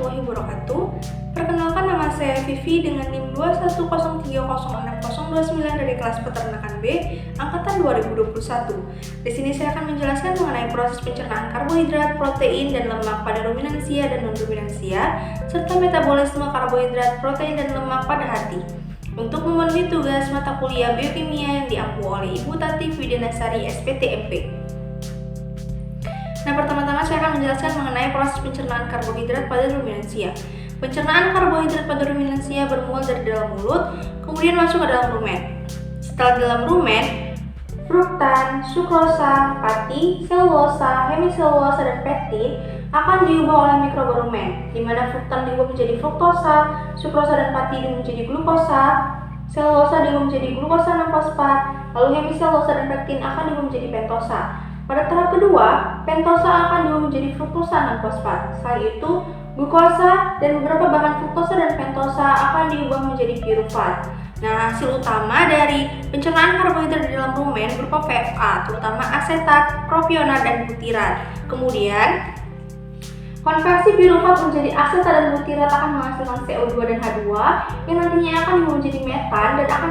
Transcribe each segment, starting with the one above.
warahmatullahi wabarakatuh. Perkenalkan, nama saya Vivi dengan NIM 210306029 dari kelas Peternakan B, angkatan 2021. Di sini saya akan menjelaskan mengenai proses pencernaan karbohidrat, protein, dan lemak pada ruminansia dan non-ruminansia, serta metabolisme karbohidrat, protein, dan lemak pada hati. Untuk memenuhi tugas mata kuliah biokimia yang diampu oleh Ibu Tati Widianasari SPTMP. Nah, pertama-tama saya akan menjelaskan mengenai proses pencernaan karbohidrat pada ruminansia. Pencernaan karbohidrat pada ruminansia bermula dari dalam mulut, kemudian masuk ke dalam rumen. Setelah dalam rumen, fruktan, sukrosa, pati, selulosa, hemiselulosa, dan pektin akan diubah oleh mikroba rumen, di mana fruktan diubah menjadi fruktosa, sukrosa dan pati diubah menjadi glukosa, selulosa diubah menjadi glukosa 6-fosfat, lalu hemiselulosa dan pektin akan diubah menjadi pentosa. Pada tahap kedua, pentosa akan diubah menjadi fruktosa 6-fosfat. Selain itu, glukosa dan beberapa bahan fruktosa dan pentosa akan diubah menjadi pirufat. Nah, hasil utama dari pencernaan karbohidrat di dalam rumen berupa VFA, terutama asetat, propionat, dan butirat. Kemudian, konversi pirufat menjadi asetat dan butirat akan menghasilkan CO2 dan H2 yang nantinya akan diubah menjadi metan dan akan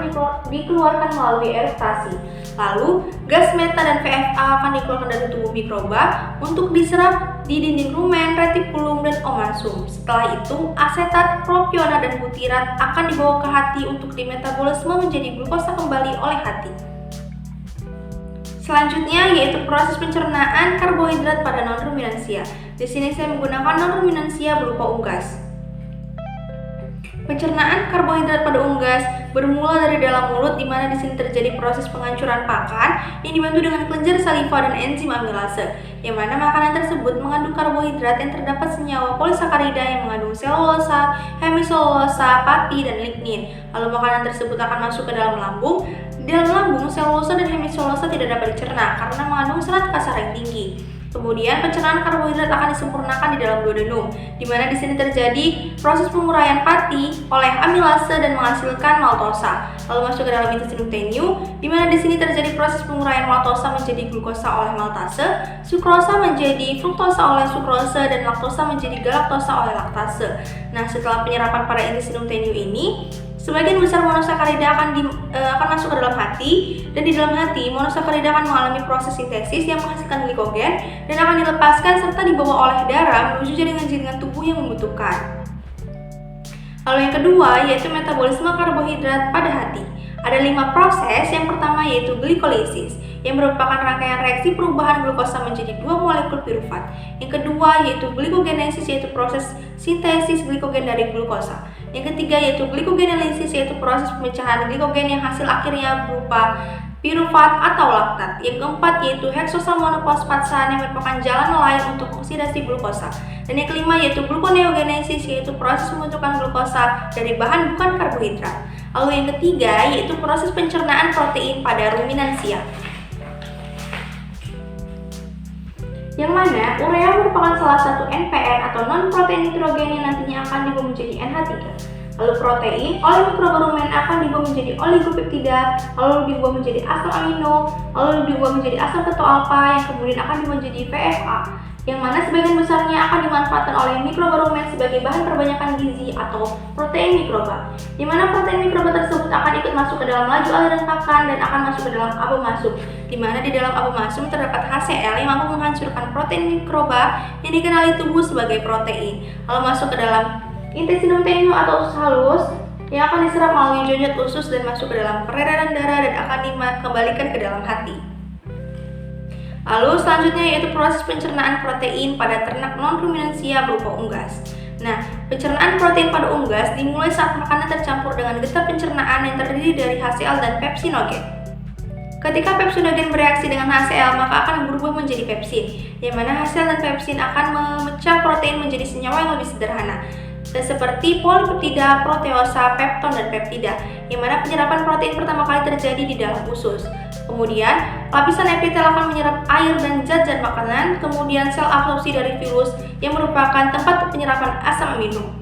dikeluarkan melalui eruktasi. Lalu, gas metan dan VFA akan dikeluarkan dari tubuh mikroba untuk diserap di dinding rumen, retikulum, dan omasum. Setelah itu, asetat, propionat, dan butirat akan dibawa ke hati untuk dimetabolisme menjadi glukosa kembali oleh hati. Selanjutnya yaitu proses pencernaan karbohidrat pada non-ruminansia. Di sini saya menggunakan non-ruminansia berupa unggas. Pencernaan karbohidrat pada unggas bermula dari dalam mulut, di mana di sini terjadi proses penghancuran pakan yang dibantu dengan kelenjar saliva dan enzim amilase, yang mana makanan tersebut mengandung karbohidrat yang terdapat senyawa polisakarida yang mengandung selulosa, hemiselulosa, pati, dan lignin. Lalu makanan tersebut akan masuk ke dalam lambung. Di dalam lambung, selulosa dan hemiselulosa tidak dapat dicerna karena mengandung serat kasar yang tinggi. Kemudian pencernaan karbohidrat akan disempurnakan di dalam duodenum, di mana di sini terjadi proses penguraian pati oleh amilase dan menghasilkan maltosa. Lalu masuk ke dalam intestinum tenue, di mana di sini terjadi proses penguraian maltosa menjadi glukosa oleh maltase, sukrosa menjadi fruktosa oleh sukrosa, dan laktosa menjadi galaktosa oleh laktase. Nah, setelah penyerapan pada intestinum tenue ini, sebagian besar monosakarida akan masuk ke dalam hati, dan di dalam hati monosakarida akan mengalami proses sintesis yang menghasilkan glikogen dan akan dilepaskan serta dibawa oleh darah menuju jaringan-jaringan tubuh yang membutuhkan. Lalu yang kedua yaitu metabolisme karbohidrat pada hati. Ada 5 proses. Yang pertama yaitu glikolisis, yang merupakan rangkaian reaksi perubahan glukosa menjadi 2 molekul pirufat. Yang kedua yaitu glikogenesis, yaitu proses sintesis glikogen dari glukosa. Yang ketiga yaitu glikogenolisis, yaitu proses pemecahan glikogen yang hasil akhirnya berupa pirufat atau laktat. Yang keempat yaitu heksosa monofosfatsan, yang merupakan jalan lain untuk oksidasi glukosa. Dan yang kelima yaitu gluconeogenesis, yaitu proses pembentukan glukosa dari bahan bukan karbohidrat. Lalu yang ketiga yaitu proses pencernaan protein pada ruminansia, yang mana urea merupakan salah satu NPN atau non-protein nitrogen yang nantinya akan diubah menjadi NH3. Lalu protein oleh mikroba rumen akan diubah menjadi oligopeptida, lalu diubah menjadi asam amino, lalu diubah menjadi asam ketoalfa, yang kemudian akan diubah menjadi VFA, yang mana sebagian besarnya akan dimanfaatkan oleh mikroba rumen sebagai bahan perbanyakan gizi atau protein mikroba, di mana protein mikroba tersebut akan ikut masuk ke dalam laju aliran pakan dan akan masuk ke dalam abomasum, di mana di dalam abomasum terdapat HCl yang mampu menghancurkan protein mikroba yang dikenali tubuh sebagai protein, lalu masuk ke dalam intestinum tenue atau usus halus yang akan diserap melalui jonjot usus dan masuk ke dalam peredaran darah dan akan dikembalikan ke dalam hati. Lalu selanjutnya yaitu proses pencernaan protein pada ternak non-ruminansia berupa unggas. Nah, pencernaan protein pada unggas dimulai saat makanan tercampur dengan getah pencernaan yang terdiri dari HCl dan pepsinogen. Ketika pepsinogen bereaksi dengan HCl, maka akan berubah menjadi pepsin, yang mana HCl dan pepsin akan memecah protein menjadi senyawa yang lebih sederhana, seperti polipeptida, proteosa, pepton, dan peptida, yang mana penyerapan protein pertama kali terjadi di dalam usus. Kemudian, lapisan epitel akan menyerap air dan zat-zat makanan, kemudian sel absorpsi dari virus yang merupakan tempat penyerapan asam amino.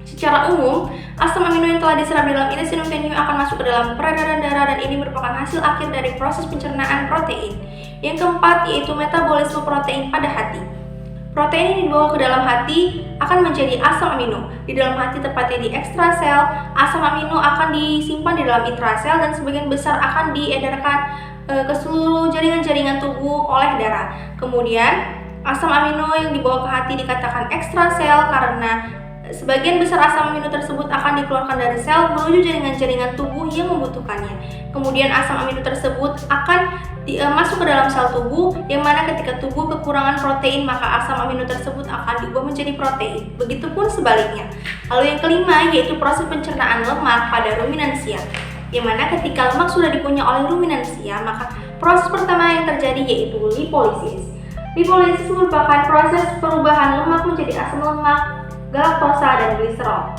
Secara umum, asam amino yang telah diserap dalam intestinum tenue akan masuk ke dalam peredaran darah dan ini merupakan hasil akhir dari proses pencernaan protein. Yang keempat yaitu metabolisme protein pada hati. Protein ini dibawa ke dalam hati akan menjadi asam amino. Di dalam hati tepatnya di ekstrasel, asam amino akan disimpan di dalam intrasel dan sebagian besar akan diedarkan ke seluruh jaringan-jaringan tubuh oleh darah. Kemudian asam amino yang dibawa ke hati dikatakan ekstrasel karena sebagian besar asam amino tersebut akan dikeluarkan dari sel menuju jaringan-jaringan tubuh yang membutuhkannya. Kemudian asam amino tersebut akan masuk ke dalam sel tubuh, yang mana ketika tubuh kekurangan protein maka asam amino tersebut akan diubah menjadi protein. Begitupun sebaliknya. Lalu yang kelima yaitu proses pencernaan lemak pada ruminansia, yang mana ketika lemak sudah dipunya oleh ruminansia maka proses pertama yang terjadi yaitu lipolisis. Lipolisis merupakan proses perubahan lemak menjadi asam lemak, galaktosa, dan gliserol,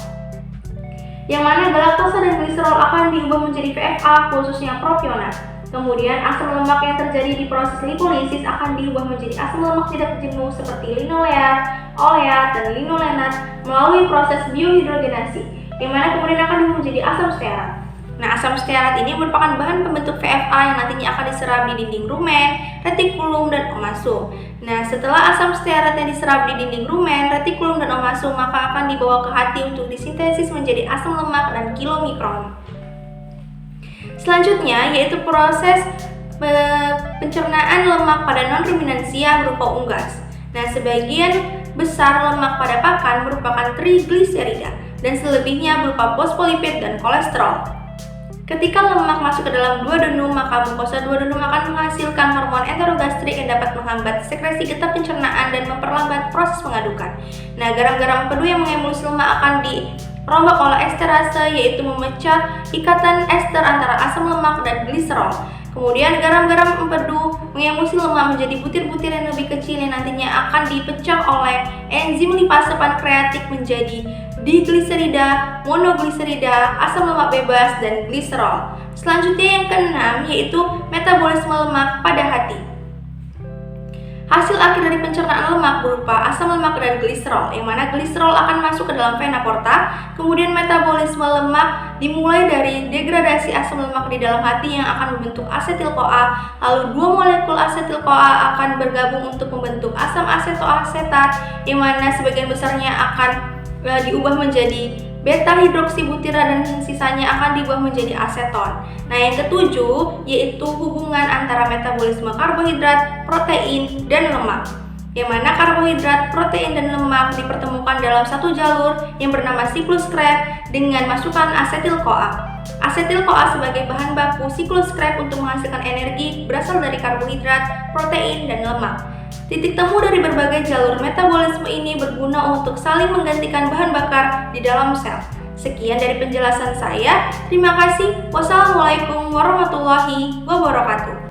yang mana galaktosa dan gliserol akan diubah menjadi VFA khususnya propionat. Kemudian asam lemak yang terjadi di proses lipolisis akan diubah menjadi asam lemak tidak jenuh seperti linoleat, oleat, dan linolenat melalui proses biohidrogenasi, yang mana kemudian akan diubah menjadi asam stearat. Nah, asam stearat ini merupakan bahan pembentuk VFA yang nantinya akan diserap di dinding rumen, retikulum, dan omasum. Nah, setelah asam stearat yang diserap di dinding rumen, retikulum, dan omasum, maka akan dibawa ke hati untuk disintesis menjadi asam lemak dan kilomikron. Selanjutnya yaitu proses pencernaan lemak pada non-ruminansia berupa unggas. Nah, sebagian besar lemak pada pakan merupakan trigliserida dan selebihnya berupa fosfolipid dan kolesterol. Ketika lemak masuk ke dalam duodenum, maka mukosa duodenum akan menghasilkan hormon enterogastrik yang dapat menghambat sekresi getah pencernaan dan memperlambat proses pengadukan. Nah, garam-garam empedu yang mengemulsi lemak akan dirombak oleh esterase, yaitu memecah ikatan ester antara asam lemak dan gliserol. Kemudian garam-garam empedu mengemulsi lemak menjadi butir-butir yang lebih kecil yang nantinya akan dipecah oleh enzim lipase pankreatik menjadi digliserida, monogliserida, asam lemak bebas, dan gliserol. Selanjutnya yang keenam yaitu metabolisme lemak pada hati. Hasil akhir dari pencernaan lemak berupa asam lemak dan gliserol, yang mana gliserol akan masuk ke dalam vena porta. Kemudian metabolisme lemak dimulai dari degradasi asam lemak di dalam hati yang akan membentuk asetil-CoA. Lalu dua molekul asetil-CoA akan bergabung untuk membentuk asam asetoasetat, yang mana sebagian besarnya akan diubah menjadi beta hidroksibutira dan sisanya akan diubah menjadi aseton. Nah, yang ketujuh yaitu hubungan antara metabolisme karbohidrat, protein, dan lemak, yang mana karbohidrat, protein, dan lemak dipertemukan dalam satu jalur yang bernama siklus Krebs dengan masukan asetil-CoA. Asetil-CoA sebagai bahan baku siklus Krebs untuk menghasilkan energi berasal dari karbohidrat, protein, dan lemak. Titik temu dari berbagai jalur metabolisme ini berguna untuk saling menggantikan bahan bakar di dalam sel. Sekian dari penjelasan saya. Terima kasih. Wassalamualaikum warahmatullahi wabarakatuh.